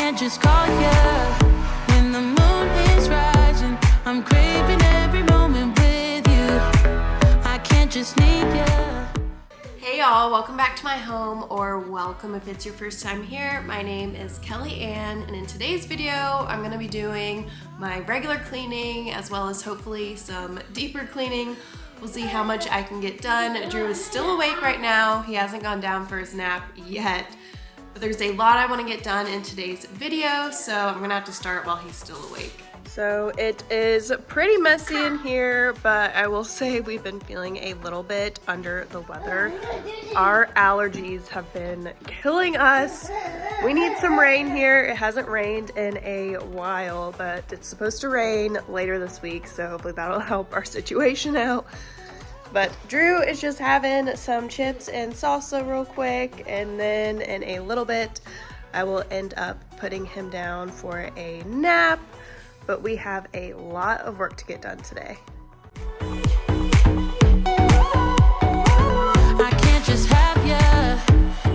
can't just call you when the moon is rising. I'm craving every moment with you. I can't just need you. Hey y'all, welcome back to my home, or welcome if it's your first time here. My name is Kelly Ann, and in today's video, I'm gonna be doing my regular cleaning as well as hopefully some deeper cleaning. We'll see how much I can get done. Drew is still awake right now. He hasn't gone down for his nap yet, but there's a lot I wanna get done in today's video, so I'm gonna have to start while he's still awake. So it is pretty messy in here, but I will say we've been feeling a little bit under the weather. Our allergies have been killing us. We need some rain here. It hasn't rained in a while, but it's supposed to rain later this week, so hopefully that'll help our situation out. But Drew is just having some chips and salsa real quick, and then in a little bit, I will end up putting him down for a nap. But we have a lot of work to get done today. I can't just have you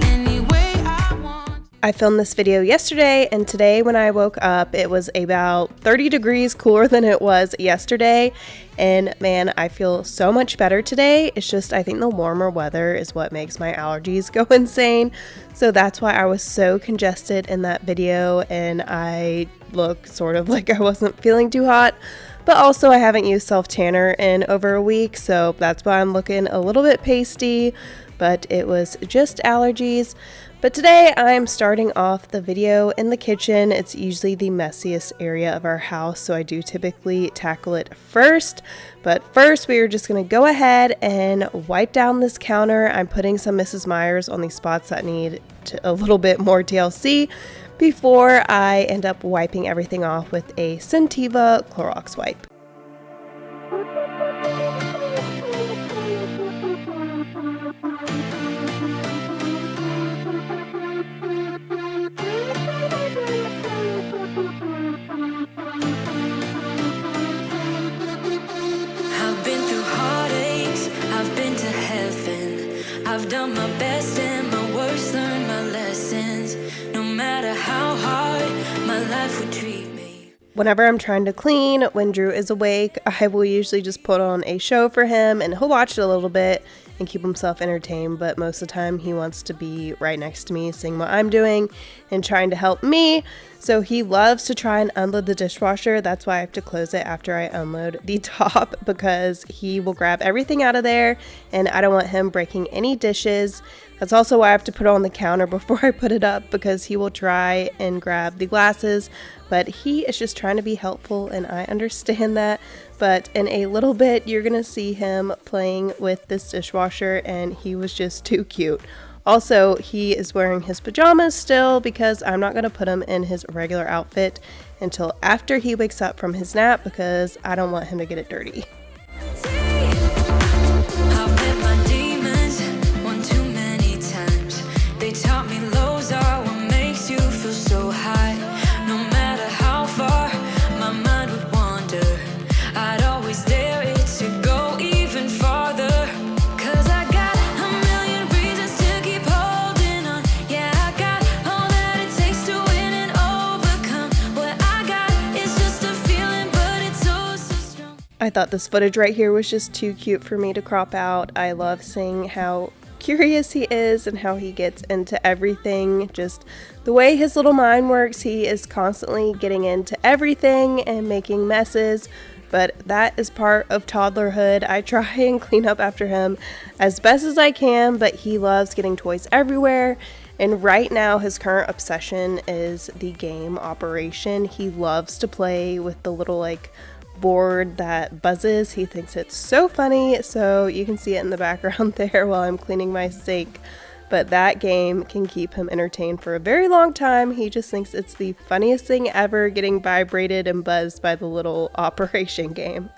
any way I want. I filmed this video yesterday, and today when I woke up, it was about 30 degrees cooler than it was yesterday. And man, I feel so much better today. It's just, I think the warmer weather is what makes my allergies go insane. So that's why I was so congested in that video, and I look sort of like I wasn't feeling too hot. But also I haven't used self-tanner in over a week, so that's why I'm looking a little bit pasty, but it was just allergies. But today I'm starting off the video in the kitchen. It's usually the messiest area of our house, so I do typically tackle it first. But first, we are just going to go ahead and wipe down this counter. I'm putting some Mrs. Meyer's on these spots that need a little bit more TLC before I end up wiping everything off with a Scentiva Clorox wipe. I've done my best and my worst, learned my lessons. No matter how hard my life would treat me. Whenever I'm trying to clean, when Drew is awake, I will usually just put on a show for him and he'll watch it a little bit and keep himself entertained, but most of the time he wants to be right next to me, seeing what I'm doing and trying to help me. So he loves to try and unload the dishwasher. That's why I have to close it after I unload the top, because he will grab everything out of there and I don't want him breaking any dishes. That's also why I have to put it on the counter before I put it up, because he will try and grab the glasses, but he is just trying to be helpful and I understand that. But in a little bit, you're gonna see him playing with this dishwasher and he was just too cute. Also, he is wearing his pajamas still because I'm not gonna put him in his regular outfit until after he wakes up from his nap, because I don't want him to get it dirty. I thought this footage right here was just too cute for me to crop out. I love seeing how curious he is and how he gets into everything. Just the way his little mind works, he is constantly getting into everything and making messes. But that is part of toddlerhood. I try and clean up after him as best as I can, but he loves getting toys everywhere. And right now his current obsession is the game Operation. He loves to play with the little board that buzzes. He thinks it's so funny, so you can see it in the background there while I'm cleaning my sink. But that game can keep him entertained for a very long time. He just thinks it's the funniest thing ever, getting vibrated and buzzed by the little Operation game.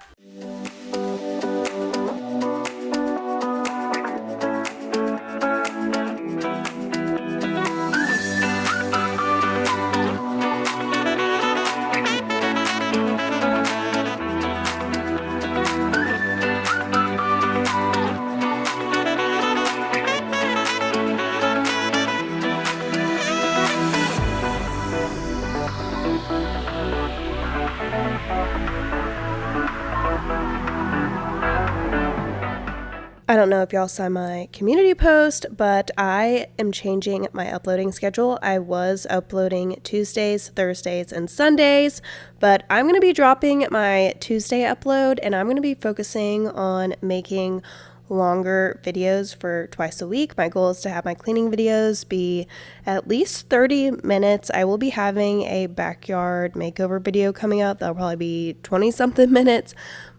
don't know if y'all saw my community post, but I am changing my uploading schedule. I was uploading Tuesdays, Thursdays, and Sundays, but I'm going to be dropping my Tuesday upload, and I'm going to be focusing on making longer videos for twice a week. My goal is to have my cleaning videos be at least 30 minutes. I will be having a backyard makeover video coming up. That'll probably be 20 something minutes.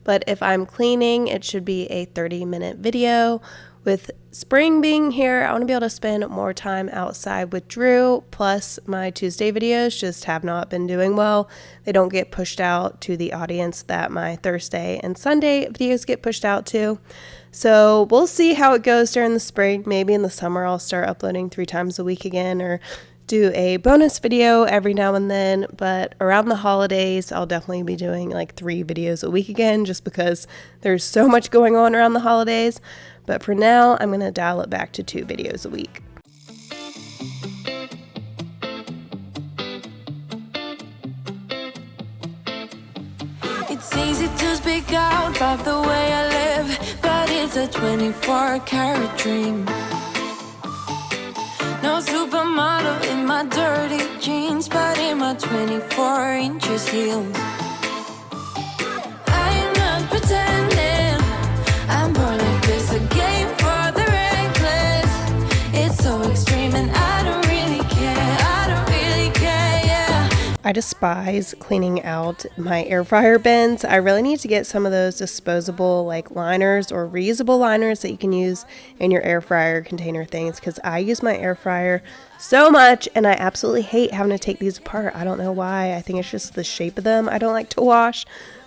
But if I'm cleaning, it should be a 30-minute video. With spring being here, I want to be able to spend more time outside with Drew. Plus, my Tuesday videos just have not been doing well. They don't get pushed out to the audience that my Thursday and Sunday videos get pushed out to. So we'll see how it goes during the spring. Maybe in the summer I'll start uploading 3 times a week again, or do a bonus video every now and then. But around the holidays, I'll definitely be doing like 3 videos a week again, just because there's so much going on around the holidays. But for now, I'm going to dial it back to 2 videos a week. It's easy to speak out about the way I live, but it's a 24-karat dream. No supermodel in my dirty jeans, but in my 24 inches heels. I'm not pretending, I'm born like this, a game for the reckless. It's so extreme and I don't really care, I don't really care, yeah. I despise cleaning out my air fryer bins. I really need to get some of those disposable like liners or reusable liners that you can use in your air fryer container things, because I use my air fryer so much and I absolutely hate having to take these apart. I don't know why. I think it's just the shape of them I don't like to wash.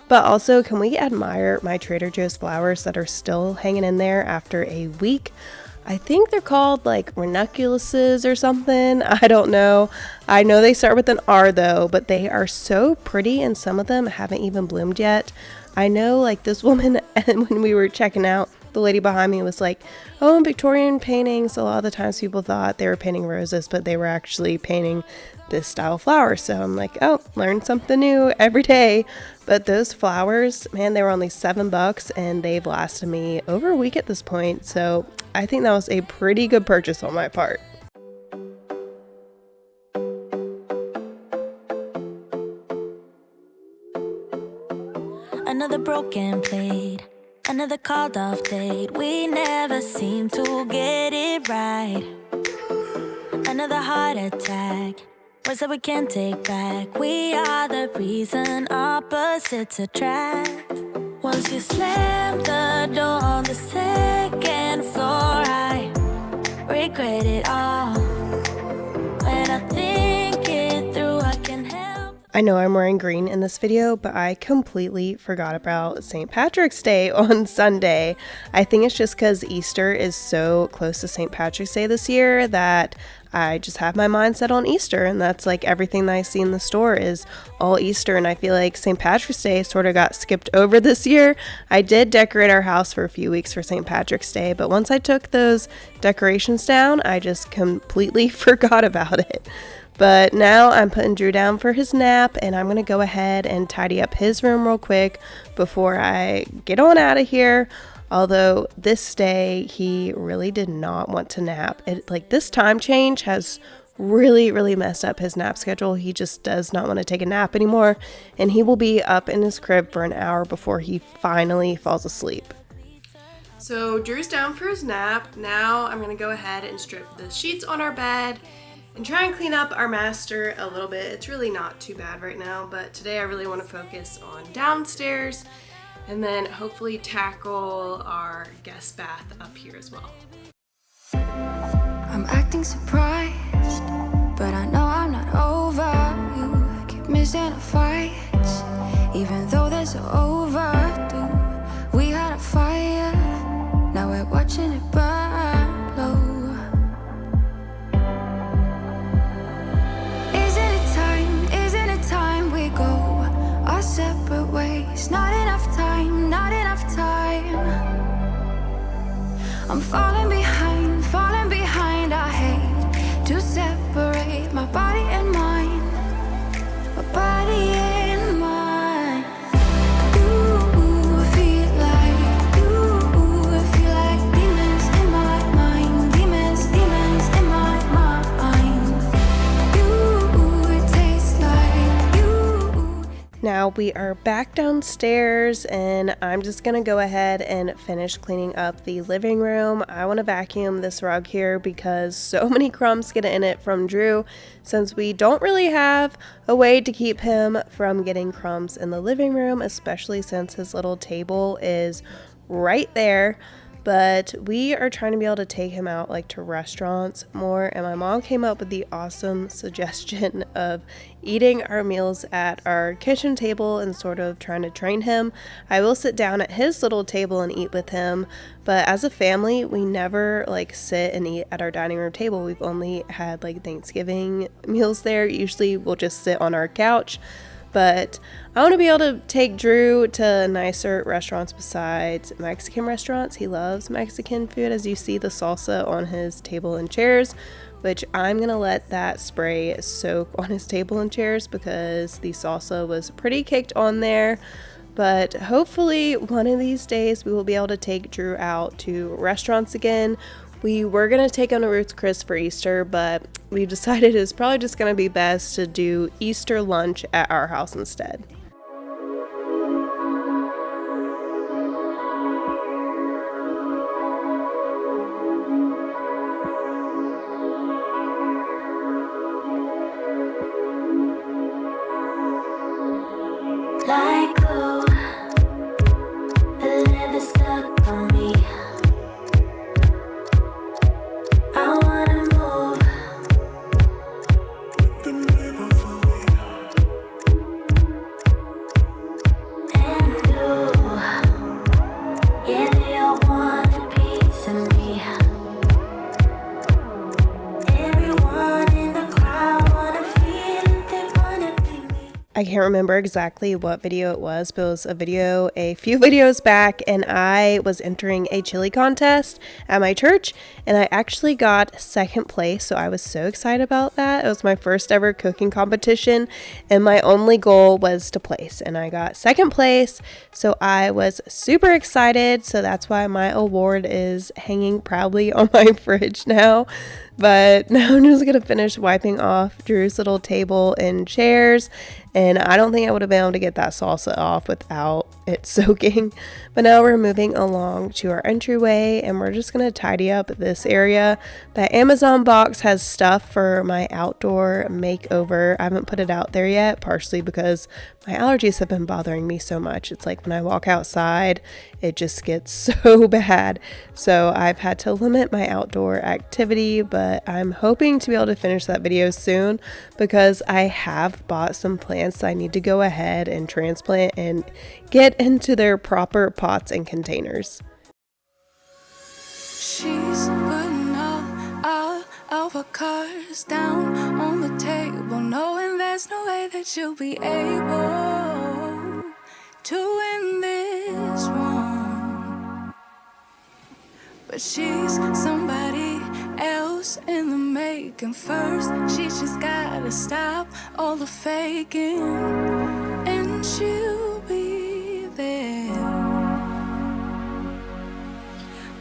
But also, can we admire my Trader Joe's flowers that are still hanging in there after a week? I think they're called like ranunculuses or something. I don't know. I know they start with an R though, but they are so pretty and some of them haven't even bloomed yet. I know like this woman, and when we were checking out, the lady behind me was like, oh, in Victorian paintings, a lot of the times people thought they were painting roses, but they were actually painting this style of flower. So I'm like, oh, learn something new every day. But those flowers, man, they were only $7 and they've lasted me over a week at this point. So I think that was a pretty good purchase on my part. Another broken plate, another called off date. We never seem to get it right. Another heart attack, words that we can't take back. We are the reason opposites attract. Once you slam the door on the second floor, I regret it all. When I think it through, I can help. I know I'm wearing green in this video, but I completely forgot about St. Patrick's Day on Sunday. I think it's just because Easter is so close to St. Patrick's Day this year that I just have my mind set on Easter, and that's like everything that I see in the store is all Easter, and I feel like St. Patrick's Day sort of got skipped over this year. I did decorate our house for a few weeks for St. Patrick's Day, but once I took those decorations down, I just completely forgot about it. But now I'm putting Drew down for his nap, and I'm going to go ahead and tidy up his room real quick before I get on out of here. Although this day he really did not want to nap. This time change has really messed up his nap schedule. He just does not want to take a nap anymore, and he will be up in his crib for an hour before he finally falls asleep. So Drew's down for his nap. Now I'm going to go ahead and strip the sheets on our bed and try and clean up our master a little bit. It's really not too bad right now, but today I really want to focus on downstairs and then hopefully tackle our guest bath up here as well. I'm acting surprised, but I know I'm not over you. Keep missing our fights, even though they're so overdue. We had a fire, now we're watching it burn low. Isn't it time we go our separate ways? Not enough time, not enough time. I'm falling behind, I hate to separate my body and mind. My body Now we are back downstairs and I'm just gonna go ahead and finish cleaning up the living room. I want to vacuum this rug here because so many crumbs get in it from Drew, since we don't really have a way to keep him from getting crumbs in the living room, especially since his little table is right there. But we are trying to be able to take him out like to restaurants more, and my mom came up with the awesome suggestion of eating our meals at our kitchen table and sort of trying to train him. I will sit down at his little table and eat with him, but as a family we never like sit and eat at our dining room table. We've only had like Thanksgiving meals there. Usually we'll just sit on our couch. But I want to be able to take Drew to nicer restaurants besides Mexican restaurants. He loves Mexican food, as you see the salsa on his table and chairs, which I'm going to let that spray soak on his table and chairs because the salsa was pretty kicked on there. But hopefully one of these days we will be able to take Drew out to restaurants again. We were going to take him to Ruth's Chris for Easter, but we decided it's probably just going to be best to do Easter lunch at our house instead. Like glue, the leather stuck on me. I wanna move. And do. Yeah, they all want a piece of me. Everyone in the crowd wanna feel it, they wanna be me. I can't remember exactly what video it was, but it was a video a few videos back, and I was entering a chili contest at my church, and I actually got second place, so I was so excited about that. It was my first ever cooking competition, and my only goal was to place, and I got second place, so I was super excited. So that's why my award is hanging proudly on my fridge now. But now I'm just gonna finish wiping off Drew's little table and chairs, and I don't think I would have been able to get that salsa off without it soaking. But now we're moving along to our entryway, and we're just gonna tidy up this area. The Amazon box has stuff for my outdoor makeover. I haven't put it out there yet, partially because my allergies have been bothering me so much. It's like when I walk outside, it just gets so bad. So I've had to limit my outdoor activity, but I'm hoping to be able to finish that video soon because I have bought some plants I need to go ahead and transplant and get into their proper pots and containers. She's putting all of her cards down on the table, knowing there's no way that you'll be able to win this one. But she's somebody else in the making. First, she just gotta stop all the faking, and she'll be there.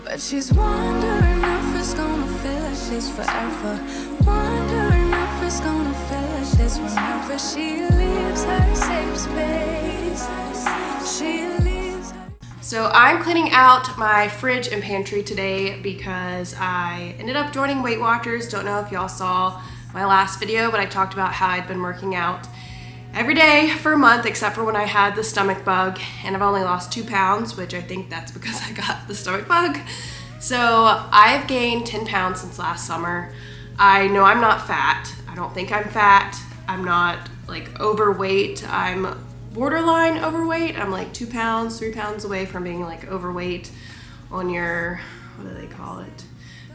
But she's wondering if it's gonna feel like this forever. Wondering if it's gonna feel like this whenever she leaves her safe space. She leaves her. So I'm cleaning out my fridge and pantry today because I ended up joining Weight Watchers. Don't know if y'all saw my last video, but I talked about how I'd been working out every day for a month except for when I had the stomach bug, and I've only lost 2 pounds, which I think that's because I got the stomach bug. So I've gained 10 pounds since last summer. I know I'm not fat. I don't think I'm fat. I'm not like overweight. I'm borderline overweight. I'm like 2 pounds, 3 pounds away from being like overweight on your, what do they call it?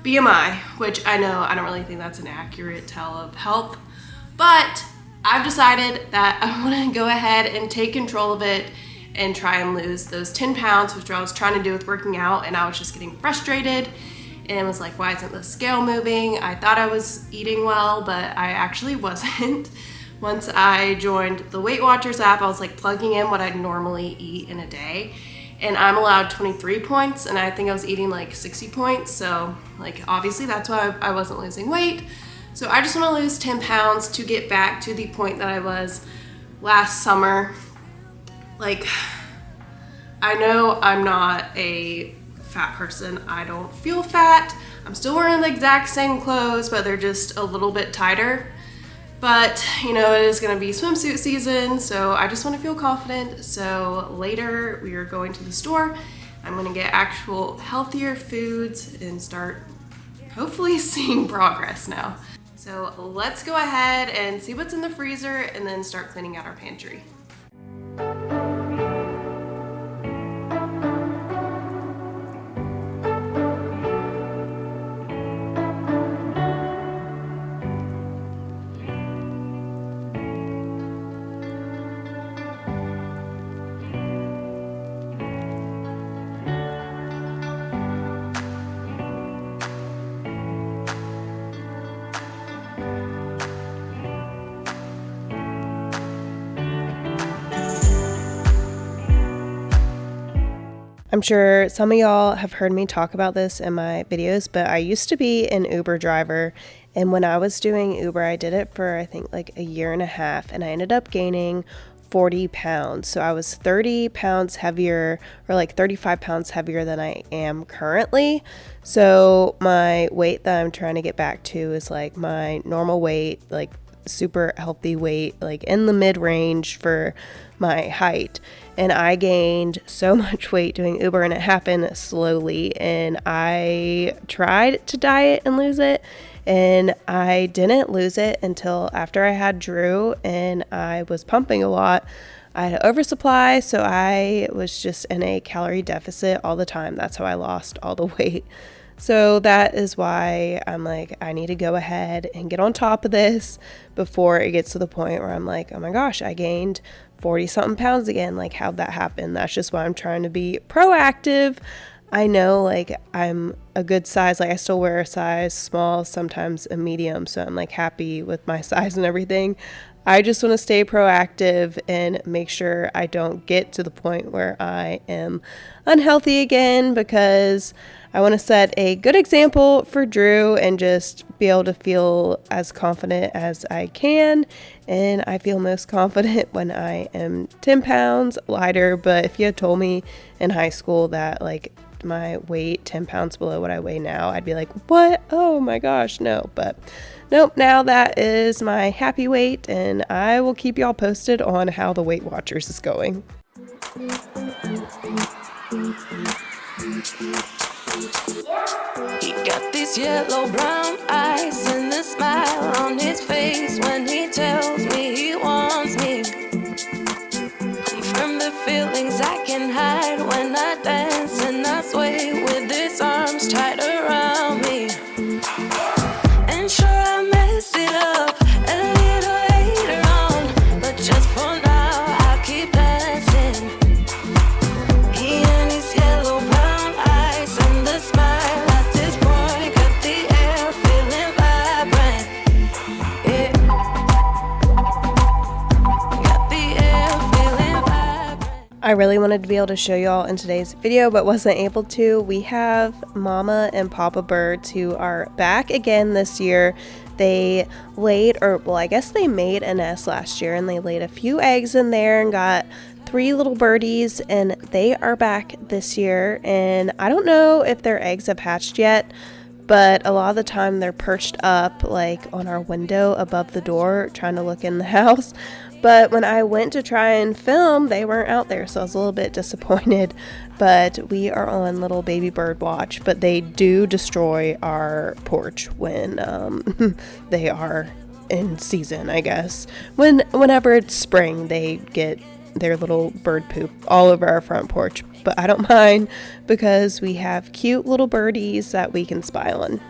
BMI, which I know I don't really think that's an accurate tell of health, but I've decided that I want to go ahead and take control of it and try and lose those 10 pounds, which I was trying to do with working out, and I was just getting frustrated and was like, why isn't the scale moving? I thought I was eating well, but I actually wasn't. Once I joined the Weight Watchers app, I was like plugging in what I'd normally eat in a day, and I'm allowed 23 points, and I think I was eating like 60 points, so like obviously that's why I wasn't losing weight. So I just want to lose 10 pounds to get back to the point that I was last summer. Like, I know I'm not a fat person. I don't feel fat. I'm still wearing the exact same clothes, but they're just a little bit tighter. But, you know, it is gonna be swimsuit season, so I just wanna feel confident. So later we are going to the store. I'm gonna get actual healthier foods and start hopefully seeing progress now. So let's go ahead and see what's in the freezer and then start cleaning out our pantry. I'm sure some of y'all have heard me talk about this in my videos, but I used to be an Uber driver, and when I was doing Uber, I did it for I think like a year and a half, and I ended up gaining 40 pounds. So I was 30 pounds heavier, or like 35 pounds heavier than I am currently. So my weight that I'm trying to get back to is like my normal weight, like super healthy weight, like in the mid-range for my height. And I gained so much weight doing Uber, and it happened slowly, and I tried to diet and lose it, and I didn't lose it until after I had Drew and I was pumping a lot. I had an oversupply, so I was just in a calorie deficit all the time. That's how I lost all the weight. So that is why I'm like, I need to go ahead and get on top of this before it gets to the point where I'm like, oh my gosh, I gained 40 something pounds again. Like, how'd that happen? That's just why I'm trying to be proactive. I know like I'm a good size, like I still wear a size small, sometimes a medium. So I'm like happy with my size and everything. I just want to stay proactive and make sure I don't get to the point where I am unhealthy again, because I want to set a good example for Drew and just be able to feel as confident as I can. And I feel most confident when I am 10 pounds lighter. But if you had told me in high school that like my weight 10 pounds below what I weigh now, I'd be like, what? Oh my gosh, no. But nope, now that is my happy weight, and I will keep y'all posted on how the Weight Watchers is going. He got these yellow brown eyes and a smile on his face when he tells me he wants me. From the feelings I can hide when I dance and I sway with his arms tight around me. And sure I mess it up a little later on, but just for now I'll keep dancing. He and his yellow brown eyes and the smile at this boy got the air feeling vibrant. Yeah, got the air feeling vibrant. I really wanted to be able to show y'all in today's video, but wasn't able to. We have Mama and Papa Birds who are back again this year. They laid, or well, I guess they made a nest last year, and they laid a few eggs in there and got 3 little birdies, and they are back this year. And I don't know if their eggs have hatched yet, but a lot of the time they're perched up like on our window above the door trying to look in the house. But when I went to try and film, they weren't out there, so I was a little bit disappointed. But we are on little baby bird watch, but they do destroy our porch when they are in season, I guess. Whenever it's spring, they get their little bird poop all over our front porch. But I don't mind, because we have cute little birdies that we can spy on.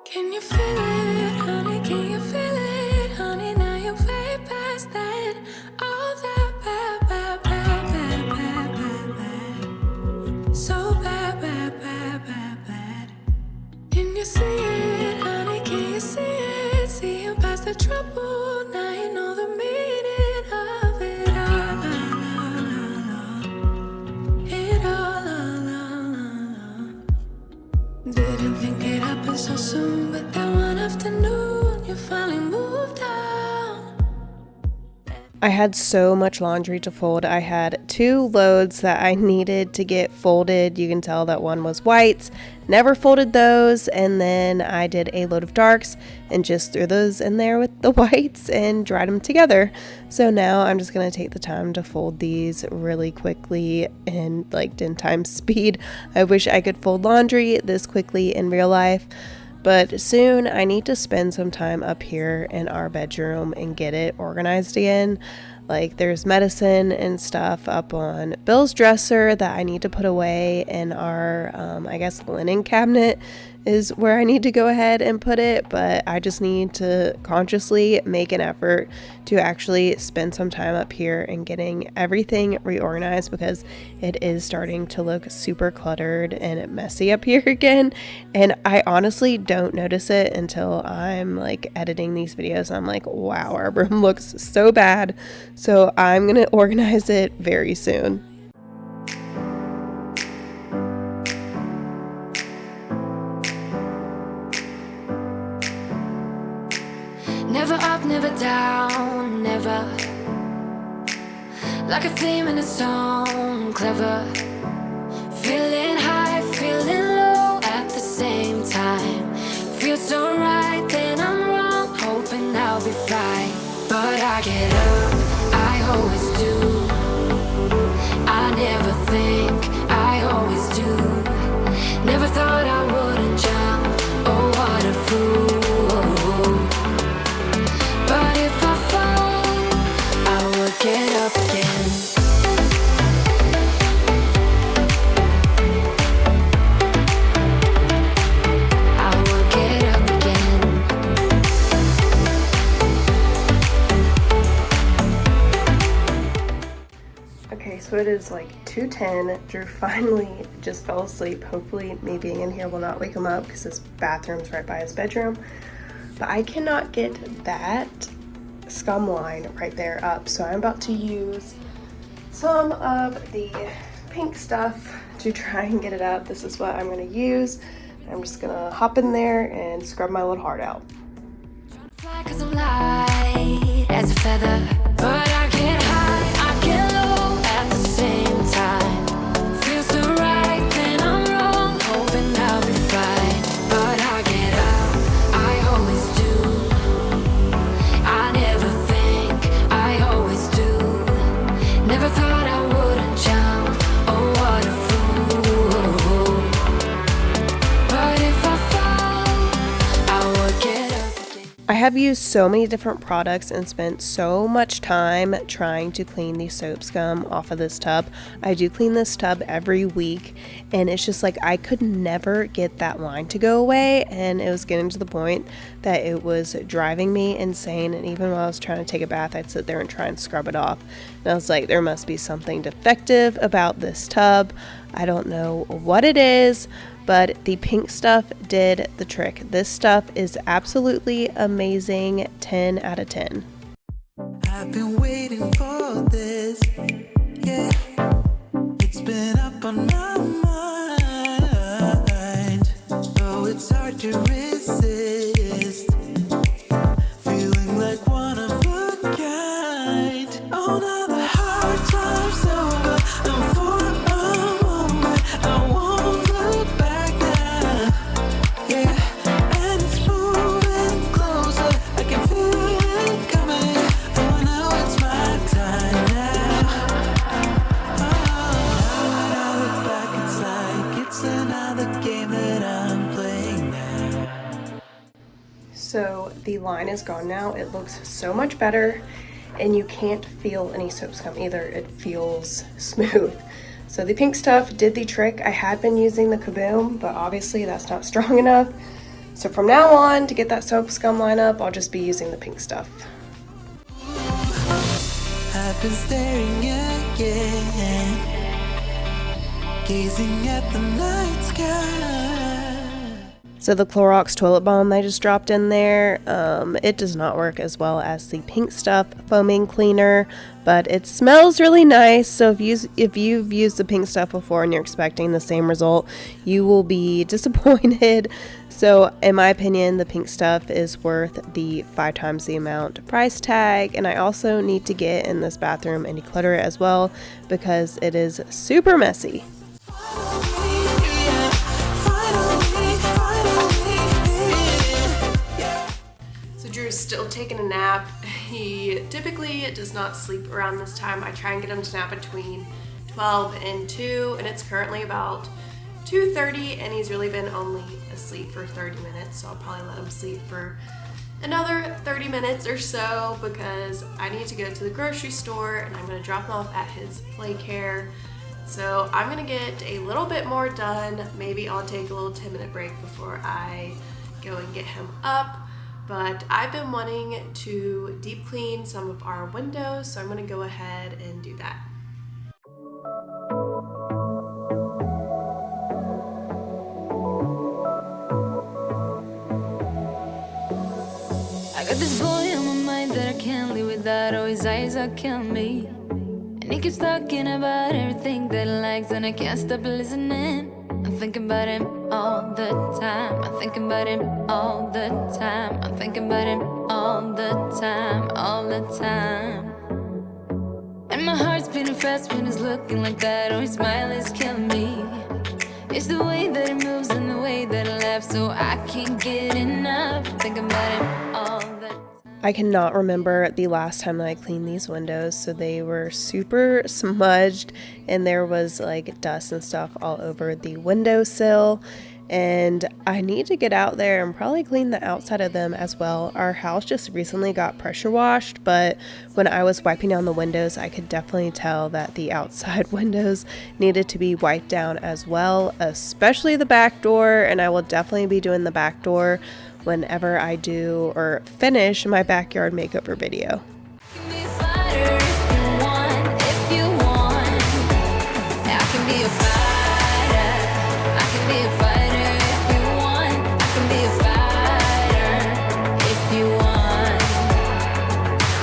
Can you feel it, honey? Can you feel it, honey? Now you're way past that. All that bad, bad, bad, bad, bad, bad, bad. So bad, bad, bad, bad, bad. Can you see it, honey? Can you see it? Seeing past the trouble, now you know the meaning of it all. It all. Didn't think it happened so soon, but that one afternoon you finally moved on. I had so much laundry to fold. I had 2 loads that I needed to get folded. You can tell that one was whites. Never folded those. And then I did a load of darks and just threw those in there with the whites and dried them together. So now I'm just going to take the time to fold these really quickly in like 10 times speed. I wish I could fold laundry this quickly in real life. But soon I need to spend some time up here in our bedroom and get it organized again. Like there's medicine and stuff up on Bill's dresser that I need to put away, in our, I guess, linen cabinet is where I need to go ahead and put it. But I just need to consciously make an effort to actually spend some time up here and getting everything reorganized, because it is starting to look super cluttered and messy up here again. And I honestly don't notice it until I'm like editing these videos. I'm like, wow, our room looks so bad. So I'm gonna organize it very soon. Never up, never down, never. Like a theme in a song, clever. Feeling high, feeling low at the same time. Feels so right, then I'm wrong, hoping I'll be fine. But I get up, I always do. I never think, I always do. Never thought I wouldn't jump, oh what a fool. But if I fall, I will get up again. I will get up again. Okay, so it is like 2:10. Drew finally just fell asleep. Hopefully me being in here will not wake him up, because his bathroom's right by his bedroom. But I cannot get that scum line right there up, so I'm about to use some of the pink stuff to try and get it up. This is what I'm going to use. I'm just going to hop in there and scrub my little heart out. Fly 'cause I'm light as a feather, but I get high, I get low at the same time. Feels so right, then I'm wrong, hoping I'll be fine. But I get up, I always do. I never think, I always do. Never thought I wouldn't jump, oh what a fool. But if I fall, I will get up again. I have used so many different products and spent so much time trying to clean the soap scum off of this tub. I do clean this tub every week, and it's just like I could never get that line to go away, and it was getting to the point that it was driving me insane. And even while I was trying to take a bath, I'd sit there and try and scrub it off. And I was like, there must be something defective about this tub. I don't know what it is, but the pink stuff did the trick. This stuff is absolutely amazing. 10 out of 10. I've been waiting for this, yeah. It's been up on my mind. Oh, it's hard to resist. Feeling like one of a kind. Oh, now the hard time's over. I'm for a moment. I won't look back now. Yeah, and it's moving closer. I can feel it coming. Oh, now it's my time now. Oh, now when I look back, it's like it's another game that I'm playing now. So the line is gone now. It looks so much better, and you can't feel any soap scum either. It feels smooth. So the pink stuff did the trick. I had been using the Kaboom, but obviously that's not strong enough. So from now on, to get that soap scum line up, I'll just be using the pink stuff. I've been staring again, gazing at the night sky. So the Clorox toilet balm I just dropped in there, it does not work as well as the Pink Stuff foaming cleaner, but it smells really nice. So if you've used the Pink Stuff before and you're expecting the same result, you will be disappointed. So in my opinion, the Pink Stuff is worth the 5 times the amount price tag. And I also need to get in this bathroom and declutter it as well because it is super messy. Drew's still taking a nap. He typically does not sleep around this time. I try and get him to nap between 12 and 2, and it's currently about 2:30, and he's really been only asleep for 30 minutes, so I'll probably let him sleep for another 30 minutes or so because I need to go to the grocery store and I'm going to drop him off at his play care. So I'm going to get a little bit more done. Maybe I'll take a little 10-minute break before I go and get him up. But I've been wanting to deep clean some of our windows, so I'm going to go ahead and do that. I got this boy on my mind that I can't live without. Oh, his eyes are killing me. And he keeps talking about everything that he likes, and I can't stop listening. I'm thinking about him all the time. I'm thinking about him all the time. I'm thinking about him all the time, all the time. And my heart's beating fast when he's looking like that. Oh, his smile is killing me. It's the way that he moves and the way that he laughs, so I can't get enough. I'm thinking about him all the time. I cannot remember the last time that I cleaned these windows, so they were super smudged and there was like dust and stuff all over the windowsill, and I need to get out there and probably clean the outside of them as well. Our house just recently got pressure washed, but when I was wiping down the windows, I could definitely tell that the outside windows needed to be wiped down as well, especially the back door, and I will definitely be doing the back door whenever I do or finish my backyard makeover video. Be a fighter if you want, if you want. I can be a fighter. I can be a fighter if you want. I can be a fighter if you want.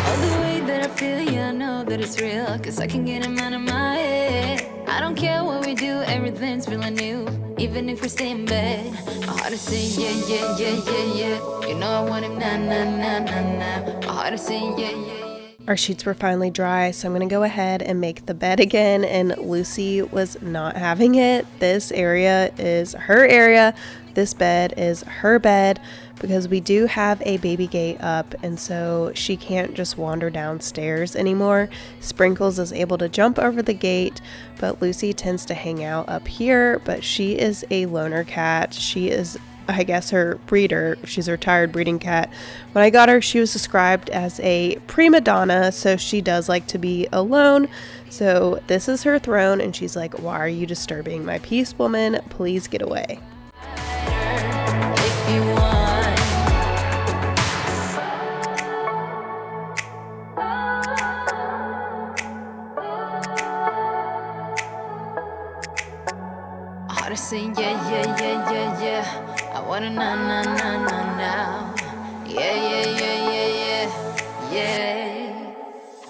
All the way that I feel, yeah, I know that it's real, 'cause I can get him out of my head. I don't care what we do, everything's feeling new. Even if we stay in bed, my heart is saying yeah, yeah, yeah, yeah, yeah. You know I want him, nah, nah, nah, nah, nah. My heart is saying yeah, yeah, yeah. Our sheets were finally dry, so I'm going to go ahead and make the bed again, and Lucy was not having it. This area is her area. This bed is her bed because we do have a baby gate up, and so she can't just wander downstairs anymore. Sprinkles is able to jump over the gate, but Lucy tends to hang out up here, but she is a loner cat. She is, I guess, her breeder. She's a retired breeding cat. When I got her, she was described as a prima donna, so she does like to be alone. So this is her throne, and she's like, "Why are you disturbing my peace, woman? Please get away." If you want. I heart is saying yeah, yeah, yeah, yeah, yeah. I wanna na na na na now. Yeah, yeah, yeah, yeah, yeah, yeah.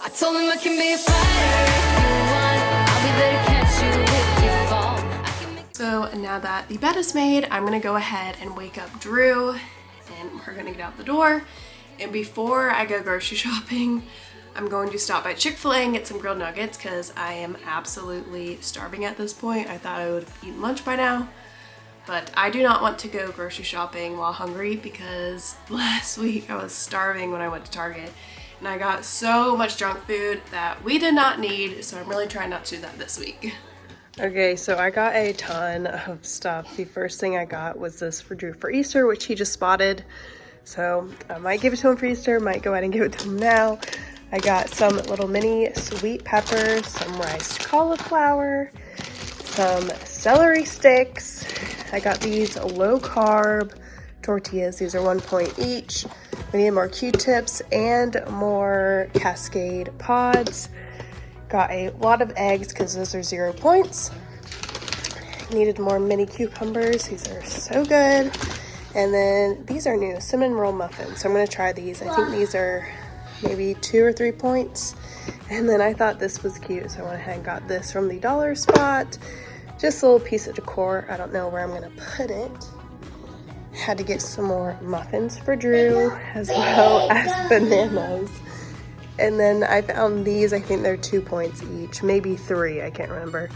I told him I can be a fighter if you want. I'll be there to catch you if you fall. I can make. So now that the bed is made, I'm gonna go ahead and wake up Drew, and we're gonna get out the door. And before I go grocery shopping, I'm going to stop by Chick-fil-A and get some grilled nuggets because I am absolutely starving at this point. I thought I would have eaten lunch by now, but I do not want to go grocery shopping while hungry because last week I was starving when I went to Target and I got so much junk food that we did not need, so I'm really trying not to do that this week. Okay, so I got a ton of stuff. The first thing I got was this for Drew for Easter, which he just spotted. So I might give it to him for Easter, might go ahead and give it to him now. I got some little mini sweet peppers, some riced cauliflower, some celery sticks. I got these low carb tortillas. These are 1 point each. We need more Q-tips and more Cascade pods. Got a lot of eggs because those are 0 points. Needed more mini cucumbers. These are so good. And then these are new, cinnamon roll muffins. So I'm gonna try these. I think these are maybe 2 or 3 points. And then I thought this was cute, so I went ahead and got this from the dollar spot. Just a little piece of decor. I don't know where I'm gonna put it. Had to get some more muffins for Drew, as well as bananas. And then I found these, I think they're 2 points each, maybe 3, I can't remember.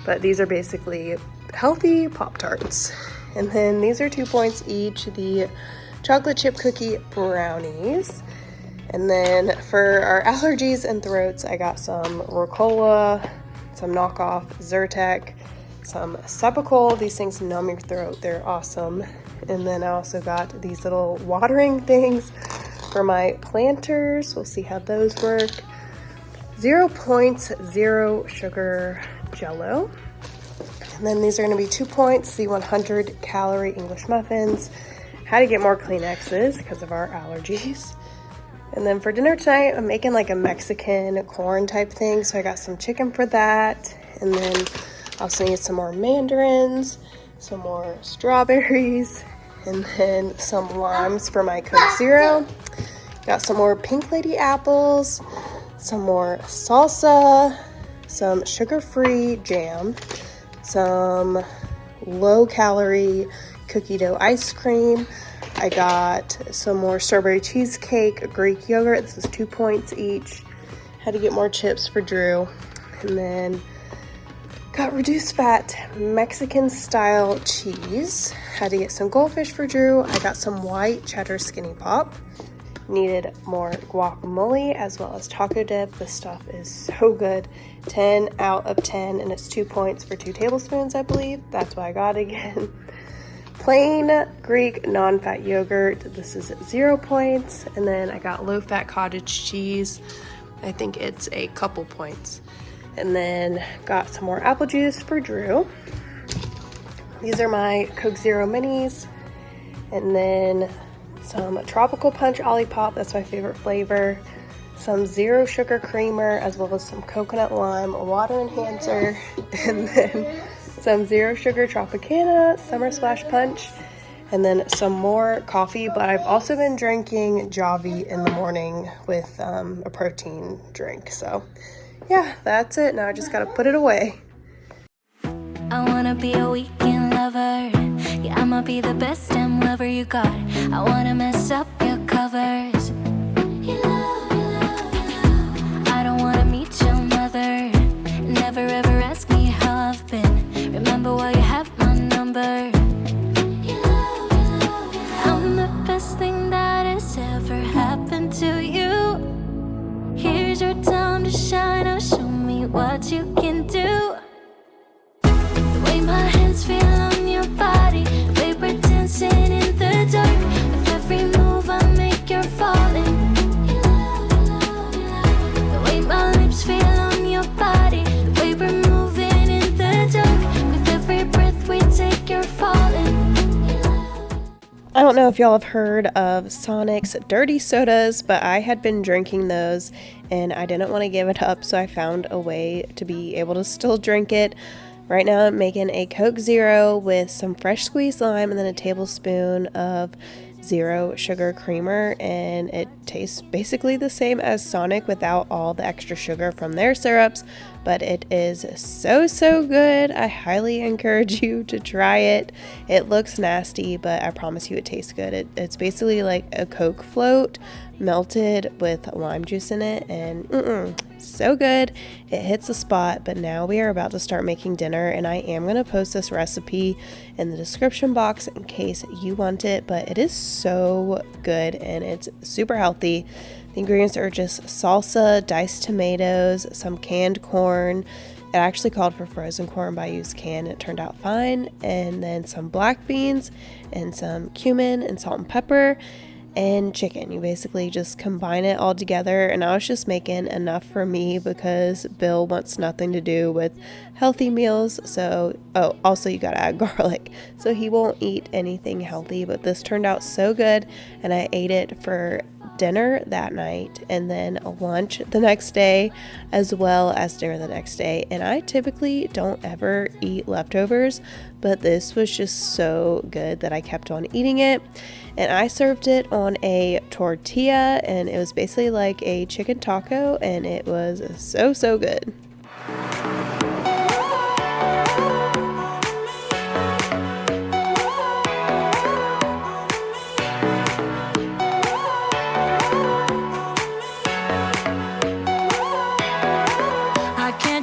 But these are basically healthy Pop-Tarts. And then these are 2 points each, the chocolate chip cookie brownies. And then for our allergies and throats, I got some Ricola, some knockoff Zyrtec, some Cepacol. These things numb your throat, they're awesome. And then I also got these little watering things for my planters. We'll see how those work. 0 points, 0 sugar Jello. And then these are gonna be 2 points, the 100 calorie English muffins. Had to get more Kleenexes because of our allergies. And then for dinner tonight, I'm making like a Mexican corn type thing. So I got some chicken for that. And then I also need some more mandarins, some more strawberries, and then some limes for my Coke Zero. Got some more Pink Lady apples, some more salsa, some sugar-free jam, some low-calorie cookie dough ice cream. I got some more strawberry cheesecake, Greek yogurt. This is 2 points each. Had to get more chips for Drew. And then got reduced fat Mexican style cheese. Had to get some goldfish for Drew. I got some white cheddar skinny pop. Needed more guacamole as well as taco dip. This stuff is so good. 10 out of 10, and it's 2 points for 2 tablespoons, I believe. That's why I got it again. Plain Greek non-fat yogurt. This is 0 points. And then I got low-fat cottage cheese. I think it's a couple points. And then got some more apple juice for Drew. These are my Coke Zero minis. And then some tropical punch Olipop, that's my favorite flavor. Some 0 sugar creamer, as well as some coconut lime water enhancer. And then some 0 sugar Tropicana Summer Splash Punch. And then some more coffee, but I've also been drinking Javi in the morning with a protein drink. So yeah, that's it. Now I just gotta put it away. I wanna be a weekend lover. Yeah, I'ma be the best damn lover you got. I wanna mess up your covers. I don't wanna meet your mother. Never ever ask me how I've been. Remember why you have my number. I'm the best thing that has ever happened to you. Here's your time to shine. Now show me what you can do. The way my hands feel on your body, the way we're dancing in the dark. With every move I make, you're falling. The way my lips feel on your body, the way we're moving in the dark. With every breath we take, you're falling. I don't know if y'all have heard of Sonic's dirty sodas, but I had been drinking those and I didn't want to give it up, so I found a way to be able to still drink it. Right now I'm making a Coke Zero with some fresh squeezed lime and then a tablespoon of 0 sugar creamer, and it tastes basically the same as Sonic without all the extra sugar from their syrups, but it is so good. I highly encourage you to try it. It looks nasty, but I promise you it tastes good. It's basically like a Coke float melted with lime juice in it, and so good. It hits the spot. But now we are about to start making dinner, and I am going to post this recipe in the description box in case you want it, but it is so good and it's super healthy. The ingredients are just salsa, diced tomatoes, some canned corn. It actually called for frozen corn, but I used canned. It turned out fine. And then some black beans and some cumin and salt and pepper and chicken. You basically just combine it all together, and I was just making enough for me because Bill wants nothing to do with healthy meals. So also you gotta add garlic, so he won't eat anything healthy, but this turned out so good and I ate it for dinner that night and then lunch the next day as well as dinner the next day. And I typically don't ever eat leftovers, but this was just so good that I kept on eating it. And I served it on a tortilla, and it was basically like a chicken taco, and it was so good.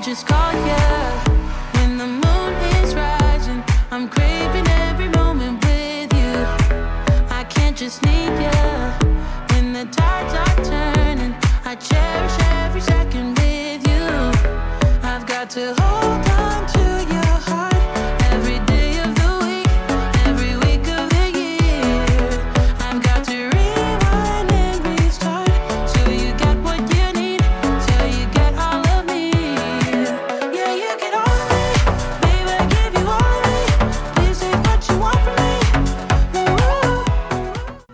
Just call you when the moon is rising. I'm craving every moment with you. I can't just need you when the tides are turning. I cherish every second with you. I've got to hold on to your heart every day of the week, every week of the year. I've got to rewind and restart so you get what you need, so you get all of me.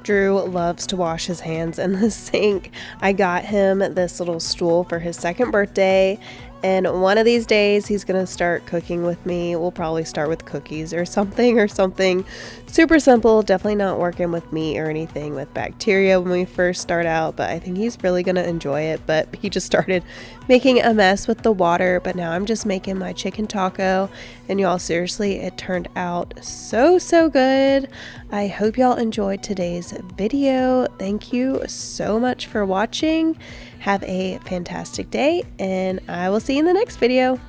Drew loves to wash his hands in the sink. I got him this little stool for his second birthday, and one of these days he's gonna start cooking with me. We'll probably start with cookies or something super simple. Definitely not working with meat or anything with bacteria when we first start out, but I think he's really gonna enjoy it. But he just started making a mess with the water, but now I'm just making my chicken taco, and y'all, seriously, it turned out so good. I hope y'all enjoyed today's video. Thank you so much for watching. Have a fantastic day, and I will see you in the next video.